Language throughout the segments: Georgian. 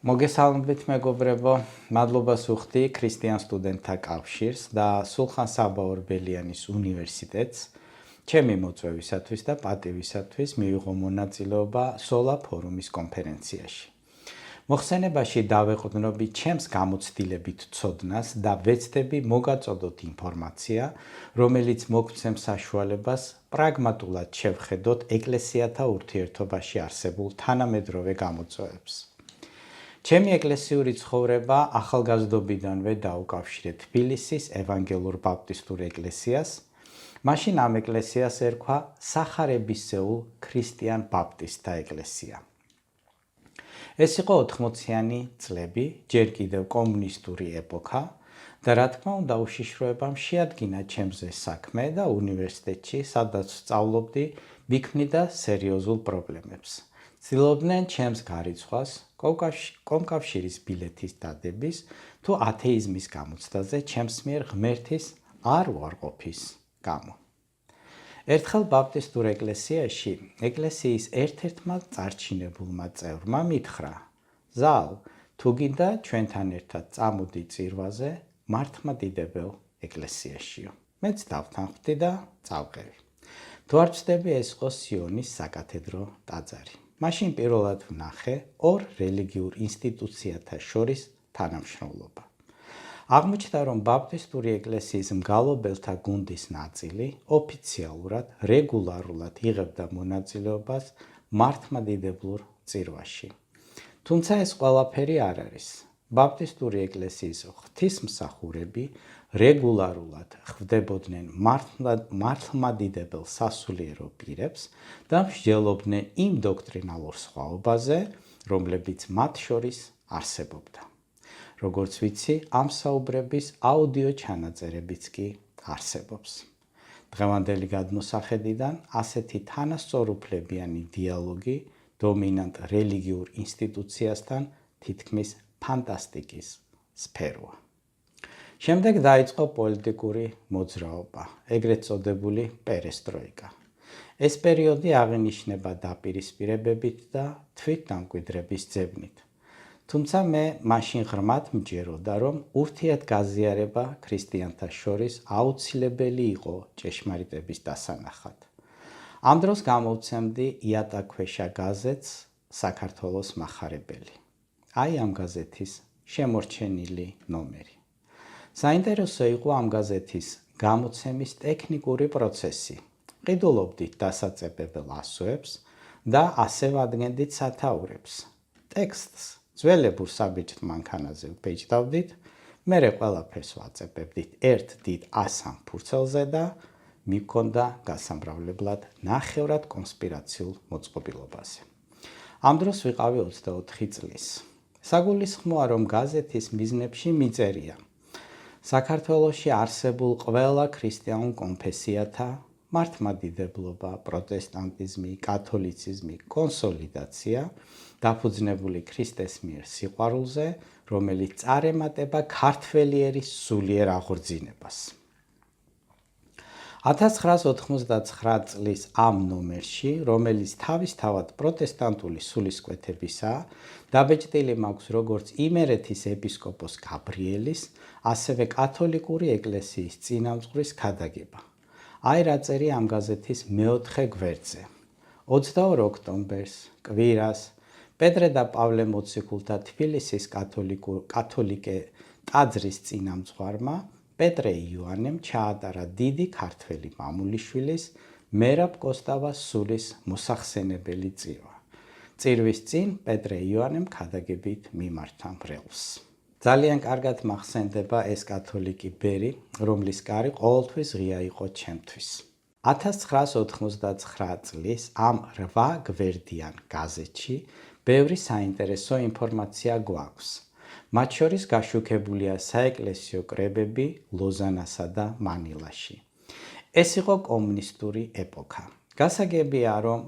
მოგესალმებით მეგობრებო, მადლობას ვუხდი ქრისტიან სტუდენტთა კავშირს და სულხან საბა ორბელიანის უნივერსიტეტს ჩემი მოწვევისათვის და პატივისათვის მივიღო მონაწილეობა სოლა ფორუმის კონფერენციაში. მოხსენებაში დავეყრდნობი ჩემს გამოცდილებით ცოდნას და ვეცდები მოგაწოდოთ ინფორმაცია, რომელიც მოგცემს საშუალებას პრაგმატულად შევხედოთ ეკლესიათა ურთიერთობაში არსებულ თანამედროვე გამოწვევებს. ჩემი ეკლესიური ცხოვრება ახალგაზრდობიდანვე დაუკავშირე თბილისის ევანგელურ ბაპტისტურ ეკლესიას, მაშინ ამ ეკლესიას ერქვა სახარებისეულ ქრისტიან ბაპტისტთა ეკლესია. ეს იყო 80-იანი წლები, ჯერ კიდევ კომუნისტური ეპოქა და რა თქმა უნდა უშიშროებამ შეადგინა ჩემზე საქმე და უნივერსიტეტში, სადაც სწავლობდი, მიქმნიდა სერიოზულ პრობლემებს. ცდილობდნენ ჩემს გარიცხვას, კომკავშირის ბილეთის დადების თუ ათეიზმის გამოცდაზე ჩემს მიერ ღმერთის არ უარყოფის გამო. ერთხელ ბაპტისტურ ეკლესიაში ეკლესიის ერთ-ერთმა წარჩინებულმა წევრმა მითხრა: "ზალ, თუ გინდა ჩვენთან ერთად წამოდი წირვაზე მართლმადიდებელ ეკლესიაშიო." მეც დავთანხმდი და წავყევი. თუ არ ვცდები, ეს იყო სიონის საკათედრო ტაძარი. მაშინ პირველად ვნახე ორ რელიგიურ ინსტიტუციათა შორის თანამშრომლობა. აღმოჩნდა, რომ ბაპტისტური ეკლესიის მგალობელთა გუნდის ნაწილი ოფიციალურად, რეგულარულად იღებდა მონაწილეობას მართლმადიდებლურ წირვაში. თუმცა ეს ყველაფერი არ არის. ბაპტისტური ეკლესიის ღვთისმსახურები რეგულარულად ხვდებოდნენ მართლმადიდებელ სასულიერო პირებს და მსჯელობდნენ იმ დოქტრინალურ სხვაობაზე, რომლებიც მათ შორის არსებობდა. როგორც ვიცი, ამ საუბრების აუდიო ჩანაწერებიც კი არსებობს. დღევანდელი გადმოსახედიდან ასეთი თანასწორუფლებიანი დიალოგი დომინანტ რელიგიურ ინსტიტუციასთან თითქმის ფანტასტიკის სფეროა. შემდეგ დაიწყო პოლიტიკური მოძრაობა, ეგრეთ წოდებული პერესტროიკა. ეს პერიოდი აღინიშნება დაპირისპირებებით და თვითდამკვიდრების ძებნით. თუმცა მე მაშინ ღრმად მჯეროდა, რომ ურთიერთგაზიარება ქრისტიანთა შორის აუცილებელი იყო ჭეშმარიტების დასანახად. ამ დროს გამოვცემდი იატაკქვეშა გაზეთს „საქართველოს მახარებელი“. აი ამ გაზეთის შემორჩენილი ნომერი. საინტერესო იყო ამ გაზეთის გამოცემის ტექნიკური პროცესი. ყიდულობდით დასაწებებელ ასოებს და ასე ვადგენდით სათაურებს. ტექსტს ძველებურ საბეჭდ მანქანაზე ვბეჭდავდით, მერე ყველაფერს ვაწებებდით ერთ დიდ ასამ ფურცელზე და მიქონდა გასამრავლებლად ნახევრად კონსპირაციულ მოწყობილობაზე. ამ დროს ვიყავი 24 წლის. საგულისხმოა, რომ გაზეთის მიზნებში მიწერია: საქართველოში არსებულ ყველა ქრისტიანულ კონფესიათა მართლმადიდებლობა, პროტესტანტიზმი, კათოლიციზმი, კონსოლიდაცია, დაფუძნებული ქრისტეს მიერ სიყვარულზე, რომელიც წარემატება ქართველიერის სულიერ აღორძინებას. 1989 წლის ამ ნომერში, რომელიც თავისთავად პროტესტანტული სულისკვეთებისაა, დაბეჭდილი მაქვს როგორც იმერეთის ეპისკოპოს გაბრიელის, ასევე კათოლიკური ეკლესიის წინამძღვრის ქადაგება. აი რა წერია ამ გაზეთის მეოთხე გვერდზე. 22 ოქტომბერს, კვირას, პეტრე და პავლე მოციქულთა თბილისის კათოლიკე ტაძრის წინამძღვარმა პეტრე იოანემ ჩაატარა დიდი ქართველი მამულიშვილის მერაბ კოსტავას სულის მოსახსენებელი წირვა. წირვის წინ პეტრე იოანემ ქადაგებით მიმართა მრევლს. ძალიან კარგად მახსენდება ეს კათოლიკი ბერი, რომლის კარი ყოველთვის ღია იყო ჩემთვის. 1989 წლის ამ 8 გვერდიან გაზეთში ბევრი საინტერესო ინფორმაცია გვაქვს. მათ შორის გაშუქებულია საეკლესიო კრებები ლოზანასა და მანილაში. ეს იყო კომუნისტური ეპოქა. გასაგებია, რომ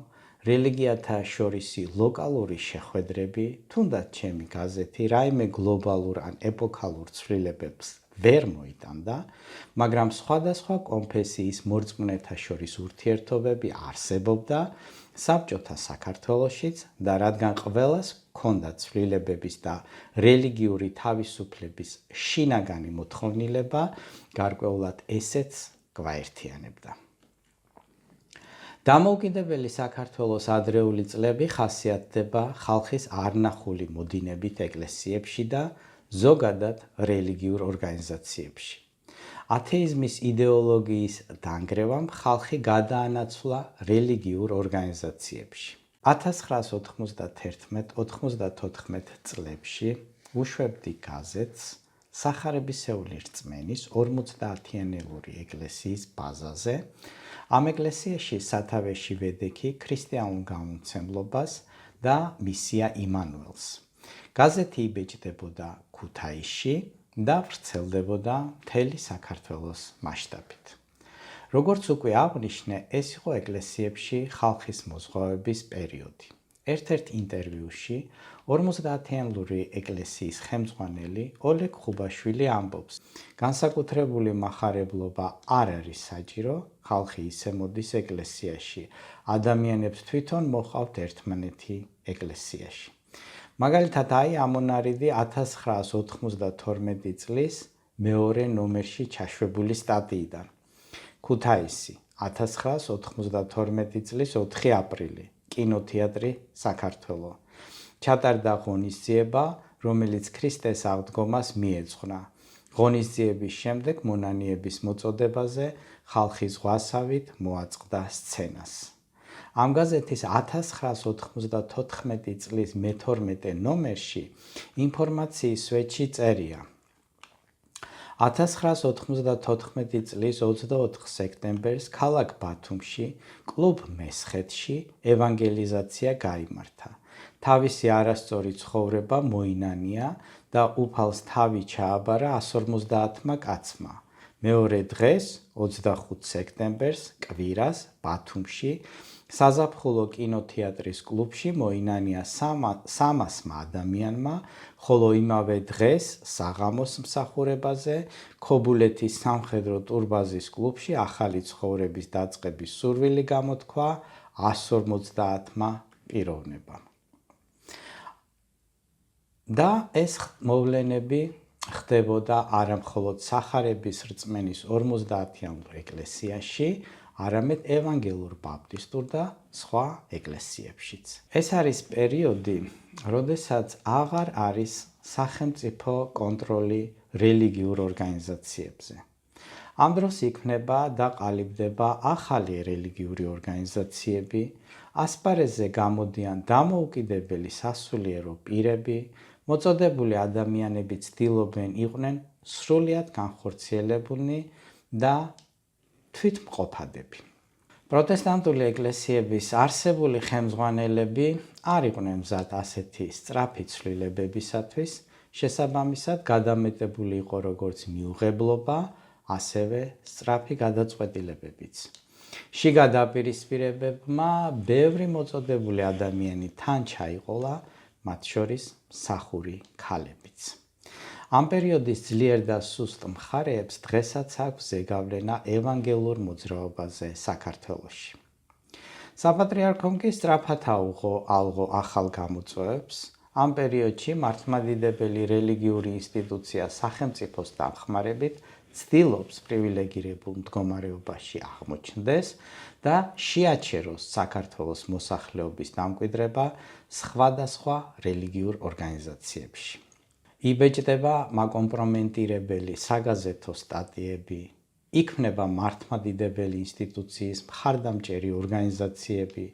რელიგიათა შორისი ლოკალური შეხვედრები, თუნდაც ჩემი გაზეთი, რაიმე გლობალურ ან ეპოქალურ ცვლილებებს ვერ მოიტანდა, მაგრამ სხვადასხვა კონფესიის მორწმუნეთა შორის ურთიერთობები არსებობდა საბჭოთა საქართველოშიც და რადგან ყველას ჰქონდა ცვლილებების და რელიგიური თავისუფლების შინაგანი მოთხოვნილება, გარკვეულად ესეც გვაერთიანებდა. დამოუკიდებელი საქართველოს ადრეული წლები ხასიათდება ხალხის არნახული მოდინებით ეკლესიებში და ზოგადად რელიგიურ ორგანიზაციებში. ათეიზმის იდეოლოგიის დანგრევამ ხალხი გადაანაცვლა რელიგიურ ორგანიზაციებში. 1991-94 წლებში უშვებდი გაზეთს სახარებისეული რწმენის 50-იანელური ეკლესიის ბაზაზე. ამ ეკლესიაში სათავეში ვედექი ქრისტიანულ გამომცემლობას და მისია იმანუელს. გაზეთი იბეჭდებოდა ქუთაისში და ვრცელდებოდა მთელი საქართველოს მასშტაბით. როგორც უკვე აღვნიშნე, ეს იყო ეკლესიებში ხალხის მოზღვავების პერიოდი. ერთ-ერთ ინტერვიუში 50-იანლური ეკლესიის ხელმძღვანელი ოლეგ ხუბაშვილი ამბობს, განსაკუთრებული მახარებლობა არ არის საჭირო, ხალხი ისე მოდის ეკლესიაში, ადამიანებს თვითონ მოჰყავთ ერთმანეთი ეკლესიაში. მაგალითად, ამონარიდი 1992 წლის მეორე ნომერში ჩაშვებული სტატიიდან. ქუთაისი, 1992 წლის 4 აპრილი, კინოთეატრი საქართველო. ჩატარდა ღონისძიება, რომელიც ქრისტეს აღდგომას მიეძღვნა. ღონისძიების შემდეგ მონანიების მოწოდებაზე ხალხი ზღვასავით მოაწყდა სცენას. ამ გაზეთის 1994 წლის მე-12 ნომერში ინფორმაციის სვეტში წერია. 1994 წლის 24 სექტემბერს ქალაქ ბათუმში, კლუბ მესხეთში ევანგელიზაცია გაიმართა. თავისი არასწორი ცხოვრება მოინანია და უფალს თავი ჩააბარა 150 კაცმა. მეორე დღეს, 25 სექტემბერს, კვირას, ბათუმში, საზაფხულო კინოთეატრის კლუბში მოინანია 300 ადამიანმა, ხოლო იმავე დღეს, საღამოს მსახურებაზე, ქობულეთის სამხედრო ტურბაზის კლუბში ახალი ცხოვრების დაწყების სურვილი გამოთქვა 150 პიროვნებამ. და ეს მოვლენები ხდებოდა არა მხოლოდ სახარების რწმენის 50-იანლურ ეკლესიაში, არამედ ევანგელურ ბაპტისტურ და სხვა ეკლესიებშიც. ეს არის პერიოდი, როდესაც აღარ არის სახელმწიფო კონტროლი რელიგიურ ორგანიზაციებზე. ამ დროს იქმნება და ყალიბდება ახალი რელიგიური ორგანიზაციები, ასპარეზზე გამოდიან დამოუკიდებელი სასულიერო პირები, მოწოდებული ადამიანები ცდილობენ იყვნენ სრულიად განხორციელებულნი და თვითმყოფადები. პროტესტანტული ეკლესიების არსებული ხელმძღვანელები არ იყვნენ მზად ასეთი სწრაფი ცვლილებებისათვის, შესაბამისად გადამეტებული იყო როგორც მიუღებლობა, ასევე სწრაფი გადაწყვეტილებებიც. შიგა დაპირისპირებებმა ბევრი მოწოდებული ადამიანი თან ჩაიყოლა, მათ შორის მსახური ქალებიც. ამ პერიოდის ძლიერ და სუსტ მხარეებს დღესაც აქვს ზეგავლენა ევანგელურ მოძრაობაზე საქართველოში. საპატრიარქომ კი სწრაფად ალღო ახალ გამოწვევებს. ამ პერიოდში მართლმადიდებელი რელიგიური ინსტიტუცია სახელმწიფოს დამხმარებით ცდილობს პრივილეგირებულ მდგომარეობაში აღმოჩნდეს და შეაჩეროს საქართველოს მოსახლეობის დამკვიდრება სხვადასხვა რელიგიურ ორგანიზაციებში. იბეჭდება მაკომპრომენტირებელი საგაზეთო სტატიები, იქმნება მართლმადიდებელი ინსტიტუციის მხარდამჭერი ორგანიზაციები,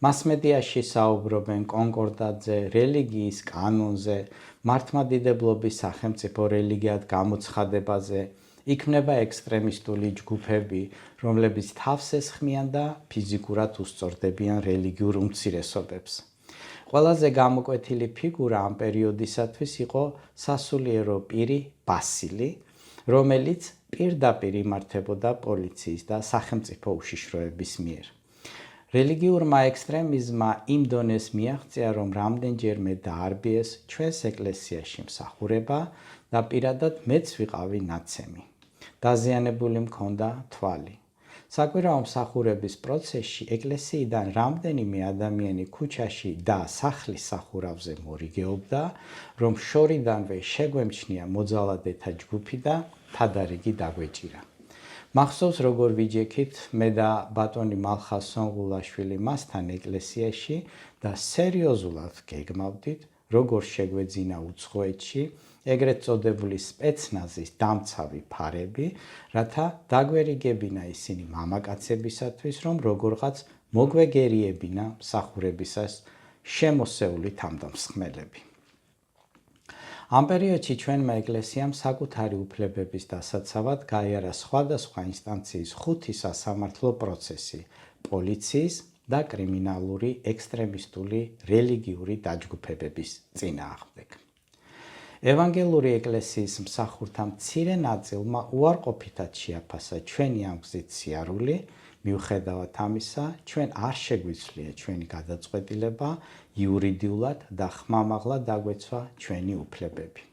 მასმედიაში საუბრობენ კონკორდატზე, რელიგიის კანონზე, მართლმადიდებლობის სახელმწიფო რელიგიად გამოცხადებაზე, იქმნება ექსტრემისტული ჯგუფები, რომლებიც თავს ესხმიან და ფიზიკურად უსწორდებიან რელიგიურ უმცირესობებს. ყველაზე გამოკვეთილი ფიგურა ამ პერიოდისათვის იყო სასულიერო პირი ბასილი, რომელიც პირდაპირ იმართებოდა პოლიციის და სახელმწიფო უშიშროების მიერ. რელიგიურმა ექსტრემიზმმა იმ დონეს მიაღწია, რომ რამდენჯერმე დაარბიეს ჩვენს ეკლესიაში მსახურება და პირადად მეც ვიყავი ნაცემი. დაზიანებული მქონდა თვალი. საკვირაო მსახურების პროცესში ეკლესიიდან რამდენიმე ადამიანი ქუჩაში და სახლის სახურავზე მორიგეობდა, რომ შორიდანვე შეგვემჩნია მოძალადეთა ჯგუფი და თადარიგი დაგვეჭირა. მახსოვს, როგორ ვიჯექით მე და ბატონი მალხაზ სონღულაშვილი მასთან ეკლესიაში და სერიოზულად გეგმავდით, როგორ შეგვეძინა უცხოეთში ეგრეთ წოდებული სპეცნაზის დამცავი ფარები, რათა დაგვერიგებინა ისინი მამაკაცებისათვის, რომ როგორღაც მოგვეგერიებინა მსახურებისას შემოსეული თავდამსხმელები. ამ პერიოდში ჩვენმა ეკლესიამ საკუთარი უფლებების დასაცავად გაიარა სხვადასხვა ინსტანციის 5 სასამართლო პროცესი პოლიციის და კრიმინალური ექსტრემისტული რელიგიური დაჯგუფებების წინააღმდეგ. ევანგელური ეკლესიის მსახურთა მცირე ნაწილმა უარყოფითად შეაფასა ჩვენი ამ გზით სიარული, მიუხედავად ამისა, ჩვენ არ შეგვიცვლია ჩვენი გადაწყვეტილება იურიდიულად და ხმამაღლად დაგვეცვა ჩვენი უფლებები.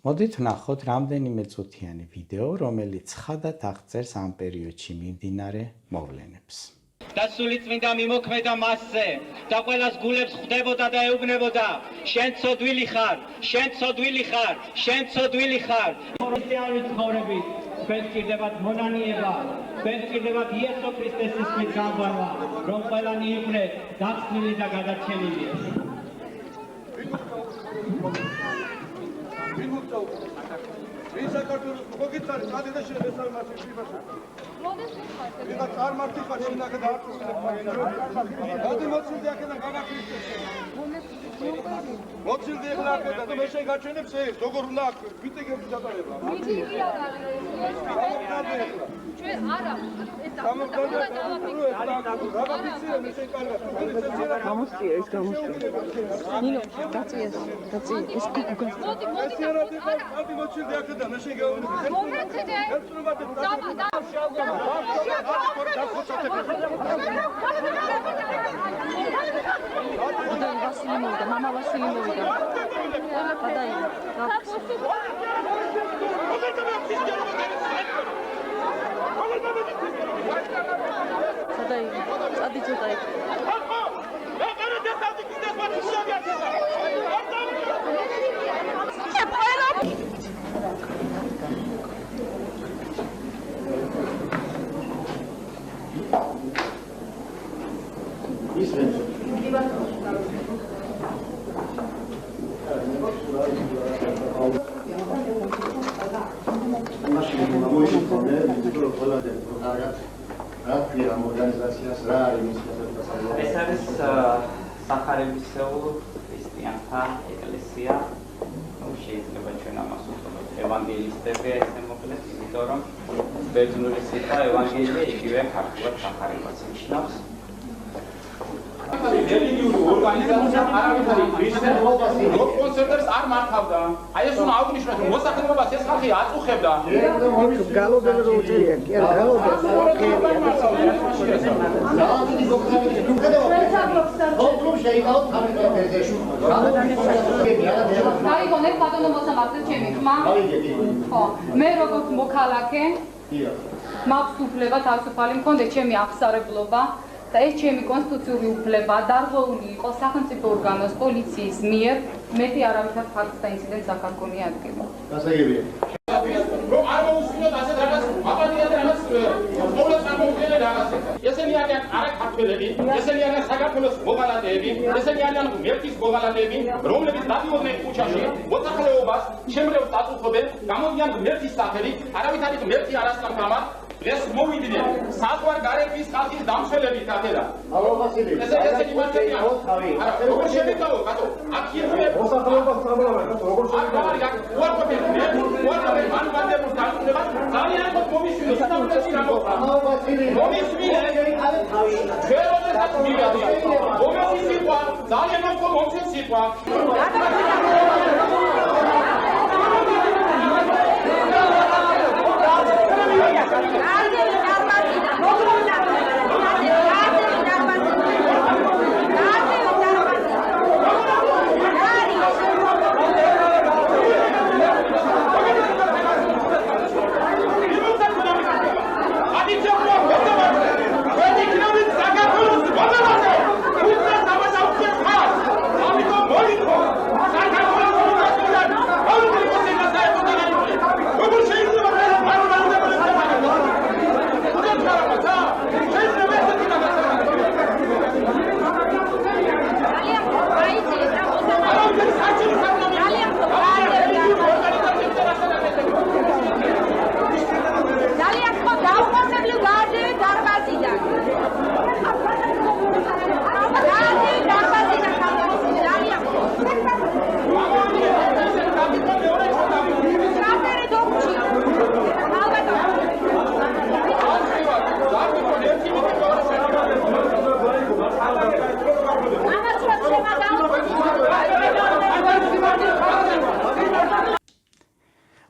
მოდით ვნახოთ რამდენიმე წუთიანი ვიდეო, რომელიც ცხადად აღწერს ამ პერიოდში მიმდინარე მოვლენებს. და სული წმინდა მიმოქმედა მასზე და ყველას გულებს ხვდებოდა და ეუბნებოდა შენ ცოდვილი ხარ, შენ ცოდვილი ხარ, შენ ცოდვილი ხარ. ქრისტიანული ცხოვრებით თქვენ გჭირდებათ მონანიება, თქვენ გჭირდებათ იესო ქრისტეს სისხლით გამბარვა, რომ ყველანი იყვნენ გახსნილი და გადარჩენილი. ის საქართველოს მოგიწარი სადეში ესალმასი ფიფაში. ვიღაც არ მარტი ხარ შინაგან დაარწმუნებულები. მოდი მოცილდი აქედან გაგაქრისტეს. მოცილდი ახლა აქედან და მე შეგაჩვენებს ეს როგორ უნდა ვიტიგები დატარება. ვიტიგი არ არის. ჩვენ არა გამოსწია ეს ნინო დაწიეს ეს გუგა მოდი მოჩილდი აქედან მე შეგეუბნები მომეცდე ვასილი მოვიდა მამა ვასილი მოვიდა გადაიღო სადაიღო წადი ცოტა იქ ეს არის სახარებისეულ ქრისტიანთა ეკლესია. შეიძლება ჩვენ ამას ვუწოდოთ ევანგელისტები, ესე მოკლედ, იმიტომ რომ ბერძნული სიტყვა ევანგელია იგივე ქართულად სახარებას ნიშნავს. რელიგიური ორგანიზაცია არავითარი კონცერტებს არ მართავდა. აი ეს უნდა აღნიშნოს, რომ მოსახლეობას ეს ხალხი აწუხებდა. გალობენ რო წერია, კი არა გალობენ. გაიგონეთ ბატონო მოსამართლე ჩემი ხმა? ხო, მე როგორც მოქალაქე მაქვს უფლება თავისუფალი მქონდეს ჩემი აღსარებლობა და ეს ჩემი კონსტიტუციური უფლება დარღვეული იყო სახელმწიფო ორგანოს პოლიციის მიერ მეტი არავითარ ფაქტს და ინციდენტს აქ არ გქონია ადგება. გასაგებია. რომ არ მოусმინოთ ასეთ რაღაც აპატიად რაღაც პრობლემას არ მოუხდენია რაღაცა. ესენი არიან არა ქართველები, ესენი არიან საქართველოს მოღალატეები, ესენი არიან მერტის მოღალატეები, რომლებიც დადიოდნენ ქუჩაში, მოსახლეობას შემრევლს აწუხებენ, გამოდიან მერტის სახელით, არავითარი მერტი არ ასწავლამად. ეს მოვიდნენ საზღვარ გარეთის ხალხის დამცველებით აკედა. ესენი მართებია. არა, როგორ შევიდაო, ბატო? აქ იყვნენ მოსახლეობას სამრავალ როგორ შევიდაო? უარყოფენ მან ვანდებულ დაწყებას ძალიან მოდ მომისმინეს სამწესში რა მოხდა. მომისმინეს ჩვენ როდესაც მივედი მომისი სიტყვა ძალიან მოდ მომცეს სიტყვა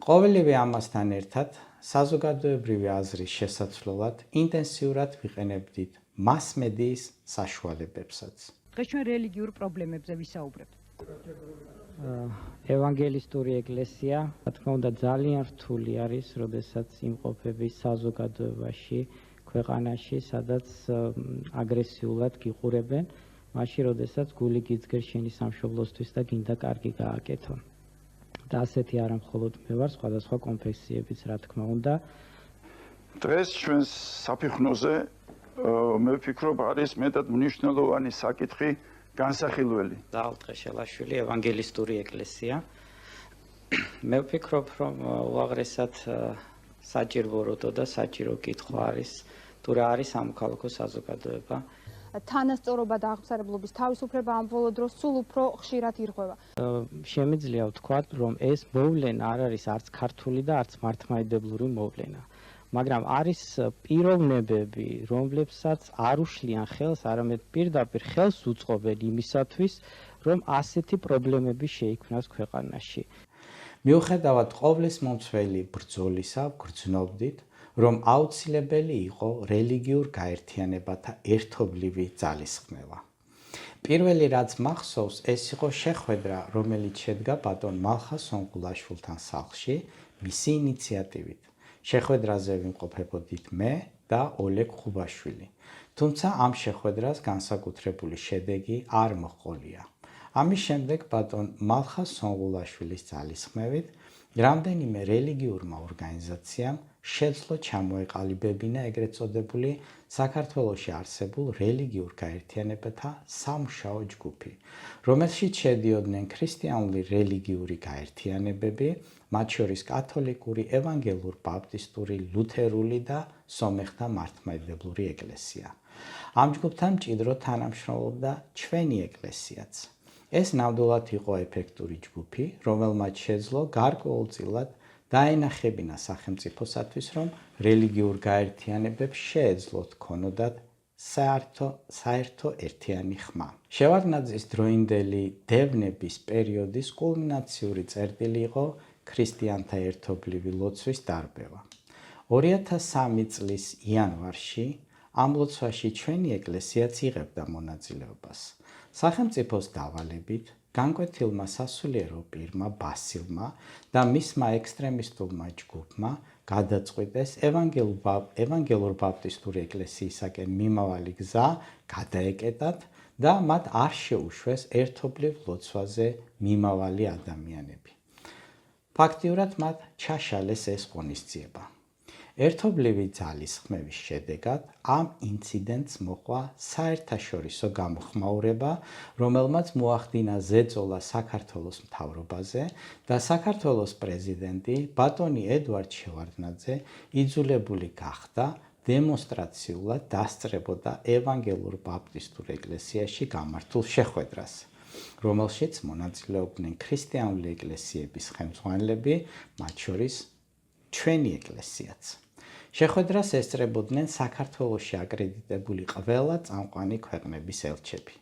ყოველივე ამასთან ერთად საზოგადოებრივი აზრის შესაცვლელად ინტენსიურად ვიყენებდით მასმედიის საშუალებებსაც. დღეს ჩვენ რელიგიურ პრობლემებზე ვისაუბრებთ. ევანგელისტური ეკლესია, რა თქმა უნდა, ძალიან რთული არის, როდესაც იმყოფების საზოგადოებაში, ქვეყანაში, სადაც აგრესიულად გიყურებენ, მაშინ, როდესაც გული გიძგერ შენი სამშობლოსთვის და გინდა კარგი გააკეთო. და ასეთი არა მხოლოდ მე ვარ, სხვადასხვა კონფესიებიც, რა თქმა უნდა. დღეს ჩვენს საფეხურზე მე ვფიქრობ არის მეტად მნიშვნელოვანი საკითხი განსახილველი. დაალტყეშელაშვილი, ევანგელისტური ეკლესია. მე ვფიქრობ, რომ უაღრესად საჭირო როდო და საჭირო კითხვა არის, თუ რა არის სამოქალაქო საზოგადოება. თანასწორობა და აღმსარებლობის თავისუფლება ამ ბოლო დროს სულ უფრო ხშირად ირღვევა. შემიძლია ვთქვათ, რომ ეს მოვლენა არ არის არც ქართული და არც მართლმადიდებლური მოვლენა. მაგრამ არის პიროვნებები, რომლებსაც არ უშლიან ხელს, არამედ პირდაპირ ხელს უწყობენ იმისათვის, რომ ასეთი პრობლემები შეიქმნას ქვეყანაში. მიუხედავად ყოვლის მომცველი ბრძოლისა, გრძნობდით, რომ აუცილებელი იყო რელიგიურ გაერთიანებათა ერთობლივი ძალისხმევა. პირველი რაც მახსოვს, ეს იყო შეხვედრა, რომელიც შედგა ბატონ მალხა სონგულაშვილთან სახლში, მისი ინიციატივით. შეხვედრაზე ვიმყოფებოდით მე და ოლეგ ხუბაშვილი. თუმცა ამ შეხვედრას განსაკუთრებული შედეგი არ მოჰყოლია. ამის შემდეგ ბატონ მალხა სონგულაშვილის ძალისხმევით რამდენიმე რელიგიურმა ორგანიზაციამ შეძლო ჩამოეყალიბებინა ეგრეთ წოდებული საქართველოში არსებულ რელიგიურ გაერთიანებათა სამუშაო ჯგუფი, რომელშიც შედიოდნენ ქრისტიანული რელიგიური გაერთიანებები, მათ შორის კათოლიკური, ევანგელურ-ბაპტისტური, ლუთერული და სომეხთა მართლმადიდებლური ეკლესია. ამ ჯგუფთან მჭიდროდ თანამშრომლობდა ჩვენი ეკლესიაც. ეს ნამდვილად იყო ეფექტური ჯგუფი, რომელმაც შეძლო გარკვეულწილად დაენახებინა სახელმწიფოსათვის, რომ რელიგიურ გაერთიანებებს შეეძლოთ ქონოდათ საერთო ერთიანი ხმა. შევარდნაძის დროინდელი დევნების პერიოდის კულმინაციური წერტილი იყო ქრისტიანთა ერთობლივი ლოცვის დარბევა. 2003 წლის იანვარში ამ ლოცვაში ჩვენი ეკლესიაც იღებდა მონაწილეობას. სახელმწიფოს დავალებით განკვეთილმა სასულიერო პირმა ბასილმა და მისმა ექსტრემისტულმა ჯგუფმა გადაწყვიტეს ევანგელურ-ბაპტისტური ეკლესიისაკენ მიმავალი გზა გადაეკეტათ და მათ არ შეუშვეს ერთობლივ ლოცვაზე მიმავალი ადამიანები. ფაქტიურად მათ ჩაშალეს ეს ღონისძიება. ერთობლივი ძალისხმევის შედეგად ამ ინციდენტს მოჰყვა საერთაშორისო გამოხმაურება, რომელმაც მოახდინა ზეწოლა საქართველოს მთავრობაზე და საქართველოს პრეზიდენტი ბატონი ედვარდ შევარდნაძე იძულებული გახდა დემონსტრაციულად დასწრებოდა ევანგელურ-ბაპტისტურ ეკლესიაში გამართულ შეხვედრას, რომელშიც მონაწილეობდნენ ქრისტიანული ეკლესიების ხელმძღვანელები, მათ შორის ჩვენი ეკლესიაც. შეხვედრას ესწრებოდნენ საქართველოში აკრედიტებული ყველა წამყვანი ქვეყნების ელჩები.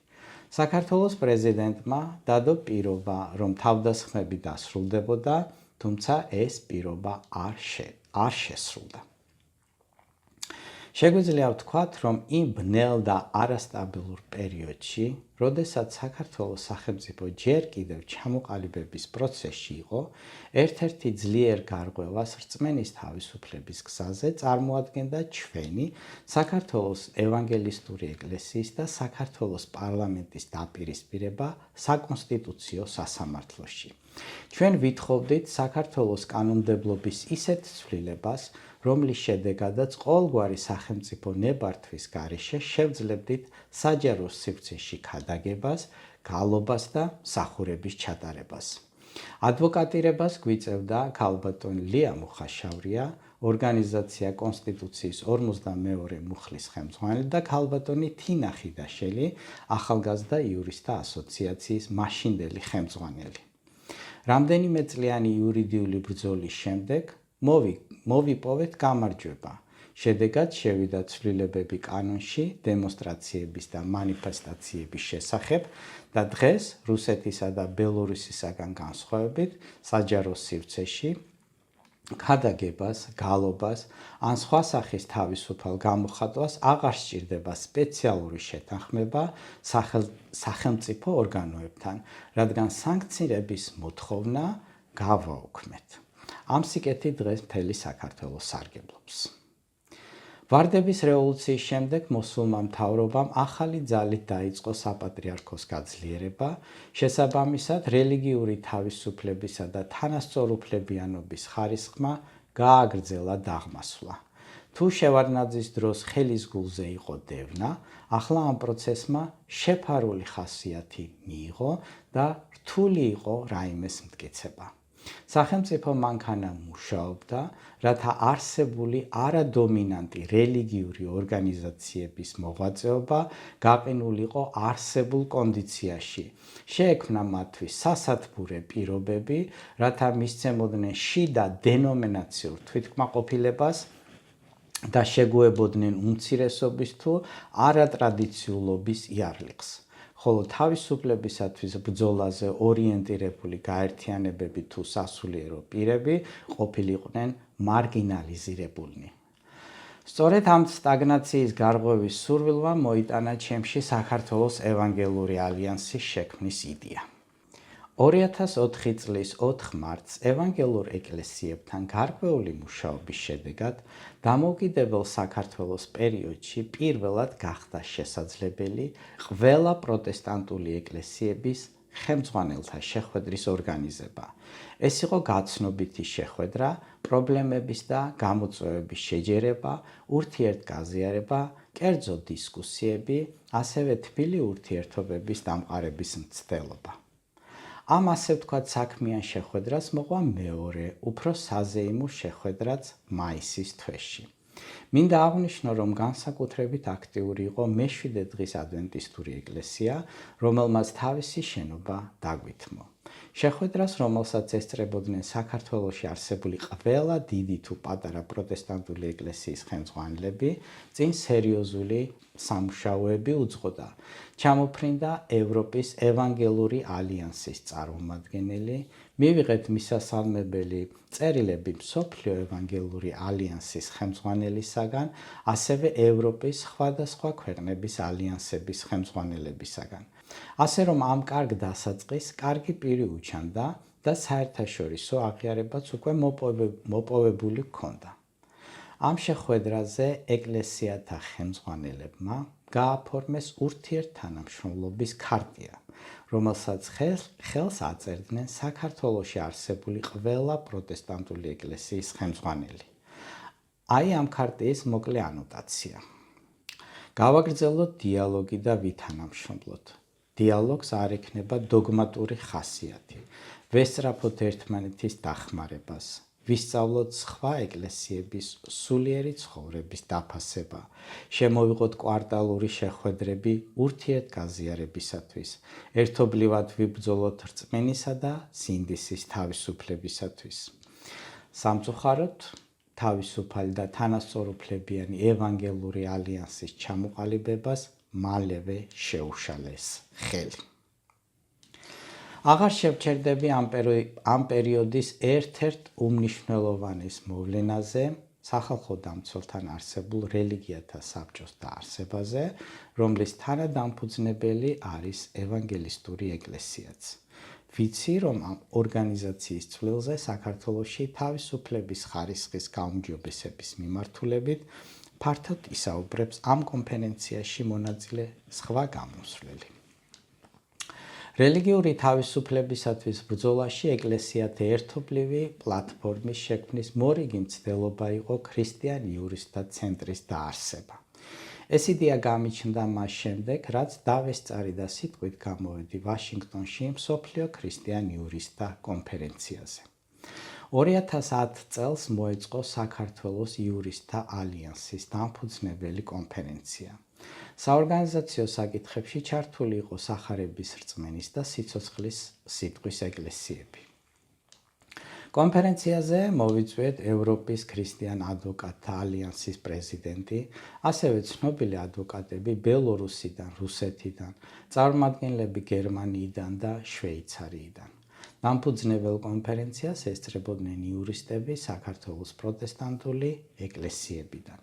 საქართველოს პრეზიდენტმა დადო პირობა, რომ თავდასხმები დასრულდებოდა, თუმცა ეს პირობა არ შესრულდა. შეგვიძლია ვთქვათ, რომ იმ ბნელ და არასტაბილურ პერიოდში, როდესაც საქართველოს სახელმწიფო ჯერ კიდევ ჩამოყალიბების პროცესში იყო, ერთ-ერთი ძლიერ გარღვევას რწმენის თავისუფლების გზაზე წარმოადგენდა ჩვენი საქართველოს ევანგელისტური ეკლესიის და საქართველოს პარლამენტის დაპირისპირება საკონსტიტუციო სასამართლოში. ჩვენ ვითხოვდით საქართველოს კანონმდებლობის ისეთ ცვლილებას, რომლის შედეგადაც ყოველგვარი სახელმწიფო ნებართვის გარეშე შევძლებდით საჯარო სივრცეში ქადაგებას, გალობას და მსახურების ჩატარებას. ადვოკატირებას გვიწევდა ქალბატონი ლია მუხაშავრია, ორგანიზაცია კონსტიტუციის 52 მუხლის ხელმძღვანელი და ქალბატონი თინა ხიდაშელი, ახალგაზრდა იურისტთა ასოციაციის მაშინდელი ხელმძღვანელი. რამდენიმე წლიანი იურიდიული ბრძოლის შემდეგ მოვიპოვეთ გამარჯვება. შედეგად შევიდა ცვლილებები კანონში დემონსტრაციების და მანიფესტაციების შესახებ და დღეს რუსეთისა და ბელორუსისაგან განსხვავებით საჯარო სივრცეში ქადაგებას, გალობას ან სხვა სახის თავისუფალ გამოხატვას აღარ სჭირდება სპეციალური შეთანხმება სახელმწიფო ორგანოებთან, რადგან სანქციების მოთხოვნა გავაუქმეთ. ამ სიკეთით დღეს მთელი საქართველოს სარგებლობს. ვარდების რევოლუციის შემდეგ მოსულმა მთავრობამ ახალი ძალით დაიწყო საპატრიარქოს გაძლიერება, შესაბამისად რელიგიური თავისუფლებისა და თანასწორუფლებიანობის ხარისხმა გააგრძელა დაღმასვლა. თუ შევარდნაძის დროს ხელის გულზე იყო დევნა, ახლა ამ პროცესმა შეფარული ხასიათი მიიღო და რთული იყო რაიმეს მტკიცება. სახელმწიფო მანქანა მუშაობდა, რათა არსებული არადომინანტი რელიგიური ორგანიზაციების მოღვაწეობა გაყინულიყო არსებულ კონდიციაში. შეექმნა მათთვის სასათბურე პირობები, რათა მისცემოდნენ შიდა დენომინაციურ თვითკმაყოფილებას და შეგუებოდნენ უმცირესობის თუ არატრადიციულობის იარლიხს. ხოლო თავისუფლებისათვის ბრძოლაზე ორიენტირებული გაერთიანებები თუ სასულიერო პირები ყოფილიყვნენ მარგინალიზირებულნი. სწორედ ამ სტაგნაციის გარღვევის სურვილმა მოიტანა ჩემში საქართველოს ევანგელური ალიანსის შექმნის იდეა. 2004 წლის 4 მარტს ევანგელურ ეკლესიებთან გარკვეული მუშაობის შედეგად დამოუკიდებელ საქართველოს პერიოდში პირველად გახდა შესაძლებელი ყველა პროტესტანტული ეკლესიების ხელმძღვანელთა შეხვედრის ორგანიზება. ეს იყო გაცნობიტი შეხვედრა, პრობლემების და გამოწვევების შეჯერება, ურთიერთგაზიარება, კერძო დისკუსიები, ასევე თბილი ურთიერთობების დამყარების მცდელობა. ამ ასე ვთქვათ საქმიან შეხვედრას მოყვა მეორე, უფრო საზეიმო შეხვედრაც მაისის თვეში. მინდა აღვნიშნო, რომ განსაკუთრებით აქტიური იყო მეშვიდე დღის ადვენტისტური ეკლესია, რომელმაც თავისი შენობა დაგვითმო. შეხვედრას, რომელსაც ესწრებოდნენ საქართველოში არსებული ყველა დიდი თუ პატარა პროტესტანტული ეკლესიის ხელმძღვანელები, წინ სერიოზული სამუშაოები უძღოდა. ჩამოფრინდა ევროპის ევანგელური ალიანსის წარმომადგენელი, მივიღეთ მისასალმებელი წერილები მსოფლიო ევანგელური ალიანსის ხელმძღვანელისაგან, ასევე ევროპის სხვადასხვა ქვეყნების ალიანსების ხელმძღვანელებისაგან. ასე რომ ამ კარგ დასაწყისს კარგი პირი უჩანდა და საერთაშორისო აღიარებაც უკვე მოპოვებული ჰქონდა. ამ შეხვედრაზე ეკლესიათა ხელმძღვანელებმა გააფორმეს ურთიერთთანამშრომლობის ქარტია, რომელსაც ხელს აწერდნენ საქართველოში არსებული ყველა პროტესტანტული ეკლესიის ხელმძღვანელი. აი ამ ქარტიის მოკლე ანოტაცია. გავაგრძელოთ დიალოგი და ვითანამშრომლოთ. დიალოგს არ ექნება დოგმატური ხასიათი. ვესწრაფოთ ერთმანეთის დახმარებას. ვისწავლოთ სხვა ეკლესიების სულიერი ცხოვრების დაფასება. შემოვიღოთ კვარტალური შეხვედრები ურთიერთგაზიარებისათვის. ერთობლივად ვიბრძოლოთ რწმენისა და სინდისის თავისუფლებისათვის. სამწუხაროდ, თავისუფალი და თანასწორუფლებიანი ევანგელური ალიანსის ჩამოყალიბებას მალევე შეუშალეს ხელი. აღარ შევჩერდები ამ პერიოდის ერთ-ერთ უმნიშვნელოვანეს მოვლენაზე, სახალხო დამცველთან არსებულ რელიგიათა საბჭოს დაარსებაზე, რომლის თანადამფუძნებელი არის ევანგელისტური ეკლესიაც. ვიცი, რომ ამ ორგანიზაციის ცვლილზე საქართველოში თავისუფლების ხარისხის გაუმჯობესების მიმართულებით ფართოდ ისაუბრებს ამ კონფერენციაში მონაწილე სხვა გამოსვლელი. რელიგიური თავისუფლებისათვის ბრძოლაში ეკლესიათა ერთობლივი პლატფორმის შექმნის მორიგი მცდელობა იყო ქრისტიან იურისტთა ცენტრის დაარსება. ეს იდეა გამიჩნდა მას შემდეგ, რაც დავესწარი და სიტყვით გამოვედი ვაშინგტონში მსოფლიო ქრისტიან იურისტთა კონფერენციაზე. 2010 წელს მოეწყო საქართველოს იურისტთა ალიანსის დამფუძნებელი კონფერენცია. საორგანიზაციო საკითხებში ჩართული იყო სახარების რწმენის და სიცოცხლის სიტყვის ეკლესიები. კონფერენციაზე მოვიწვიეთ ევროპის ქრისტიან ადვოკატთა ალიანსის პრეზიდენტი, ასევე ცნობილი ადვოკატები ბელორუსიდან, რუსეთიდან, წარმომადგენლები გერმანიიდან და შვეიცარიიდან. დამფუძნებელ კონფერენციას ესწრებოდნენ იურისტები საქართველოს პროტესტანტული ეკლესიებიდან.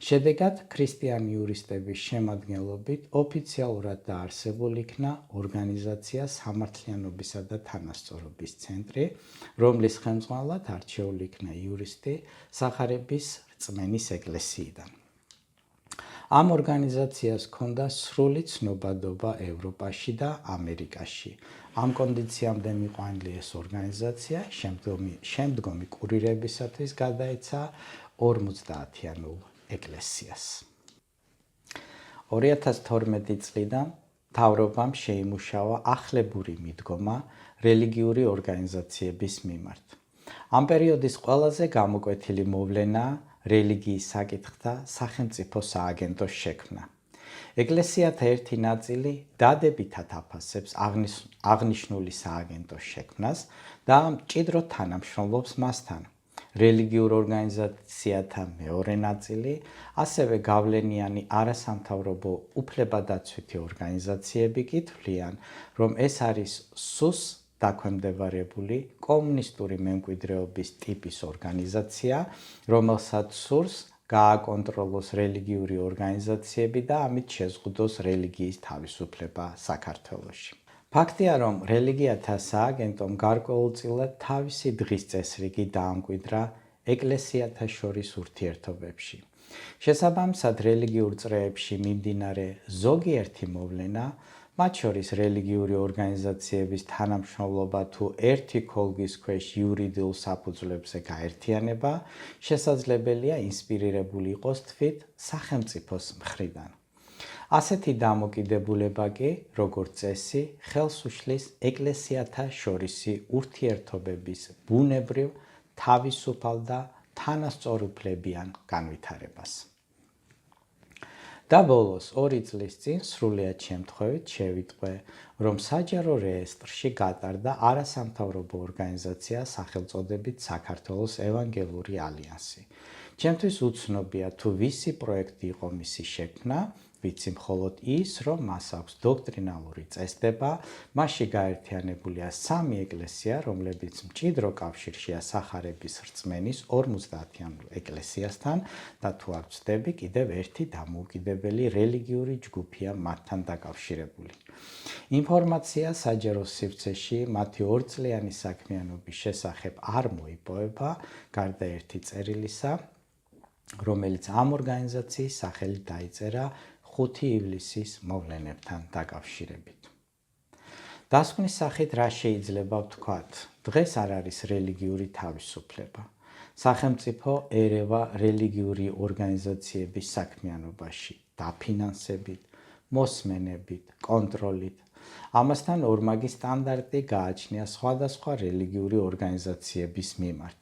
შედეგად ქრისტიანი იურისტების შემადგენლობით ოფიციალურად დაარსებულ იქნა ორგანიზაცია სამართლიანობისა და თანასწორობის ცენტრი, რომლის ხელმძღვანელად არჩეული იქნა იურისტი სახარების რწმენის ეკლესიიდან. ამ ორგანიზაციას ჰქონდა სრული ცნობადობა ევროპაში და ამერიკაში. ამ კონდიციამდე მიყვანილი ეს ორგანიზაცია შემდგომი კურირებისათვის გადაეცა 50-იანულ ეკლესიას. 2012 წლიდან მთავრობამ შეიმუშავა ახლებური მიდგომა რელიგიური ორგანიზაციების მიმართ. ამ პერიოდის ყველაზე გამოკვეთილი მოვლენაა რელიგიის საკითხთა სახელმწიფო სააგენტოს შექმნა. ეკლესიათა ერთი ნაწილი დადებითად აფასებს აღნიშნული სააგენტოს შექმნას და მჭიდროდ თანამშრომლობს მასთან. რელიგიურ ორგანიზაციათა მეორე ნაწილი ასევე გავლენიანი არასამთავრობო უფლებადაცვითი ორგანიზაციები კი თვლიან, რომ ეს არის სუს დაქვემდებარებული კომუნისტური მემკვიდრეობის ტიპის ორგანიზაცია, რომელსაც სურს გააკონტროლოს რელიგიური ორგანიზაციები და ამით შეზღუდოს რელიგიის თავისუფლება საქართველოში. ფაქტია, რომ რელიგიათა სააგენტომ გარკვეულწილად თავისი დღის წესრიგი დაამკვიდრა ეკლესიათა შორის ურთიერთობებში. შესაბამისად, რელიგიურ წრეებში მიმდინარე ზოგიერთი მოვლენა, მათ შორის რელიგიური ორგანიზაციების თანამშრომლობა თუ ერთი ქოლგის ქვეშ იურიდიულ საფუძვლებზე გაერთიანება, შესაძლებელია ინსპირირებული იყოს თვით სახელმწიფოს მხრიდან. ასეთი დამოკიდებულება კი, როგორც წესი, ხელს უშლის ეკლესიათა შორისი ურთიერთობების ბუნებრივ, თავისუფალ და თანასწორუფლებიან განვითარებას. და ბოლოს 2 წლის წინ სრულიად შემთხვევით შევიტყვე, რომ საჯარო რეესტრში გატარდა არასამთავრობო ორგანიზაცია სახელწოდებით საქართველოს ევანგელური ალიანსი. ჩემთვის უცნობია თუ ვისი პროექტი იყო მისი შექმნა, ვიცი მხოლოდ ის, რომ მას აქვს დოქტრინალური წესდება, მასში გაერთიანებულია 3 ეკლესია, რომლებიც მჭიდრო კავშირშია სახარების რწმენის 50-იან ეკლესიასთან და თუ არ ვცდები, კიდევ ერთი დამოუკიდებელი რელიგიური ჯგუფია მათთან დაკავშირებული. ინფორმაცია საჯარო სივრცეში მათი 2 წლიანი საქმიანობის შესახებ არ მოიპოვება, გარდა ერთი წერილისა, რომელიც ამ ორგანიზაციის სახელით დაიწერა 5 ივლისის მოვლენებთან დაკავშირებით. დასკვნის სახით რა შეიძლება ვთქვათ? დღეს არ არის რელიგიური თავისუფლება. სახელმწიფო ერევა რელიგიური ორგანიზაციების საქმიანობაში, დაფინანსებით, მოსმენებით, კონტროლით. ამასთან ორმაგი სტანდარტი გააჩნია სხვადასხვა რელიგიური ორგანიზაციების მიმართ.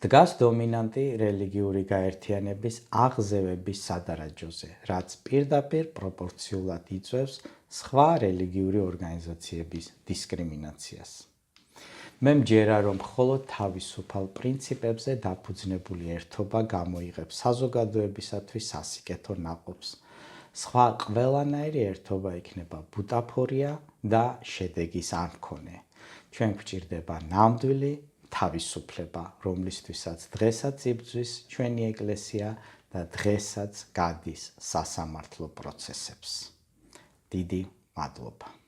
დგას დომინანტი რელიგიური გაერთიანების აღზევების სადარაჯოზე, რაც პირდაპირ პროპორციულად იწვევს სხვა რელიგიური ორგანიზაციების დისკრიმინაციას. მე მჯერა, რომ მხოლოდ თავისუფალ პრინციპებზე დაფუძნებული ერთობა გამოიღებს საზოგადოებისათვის სასიკეთო ნაყოფს. სხვა ყველანაირი ერთობა იქნება ბუტაფორია და შედეგის არ მქონე. ჩვენ გვჭირდება ნამდვილი თავისუფლება, რომლისთვისაც დღესაც იბრძვის ჩვენი ეკლესია და დღესაც გადის სასამართლო პროცესებს. დიდი მადლობა.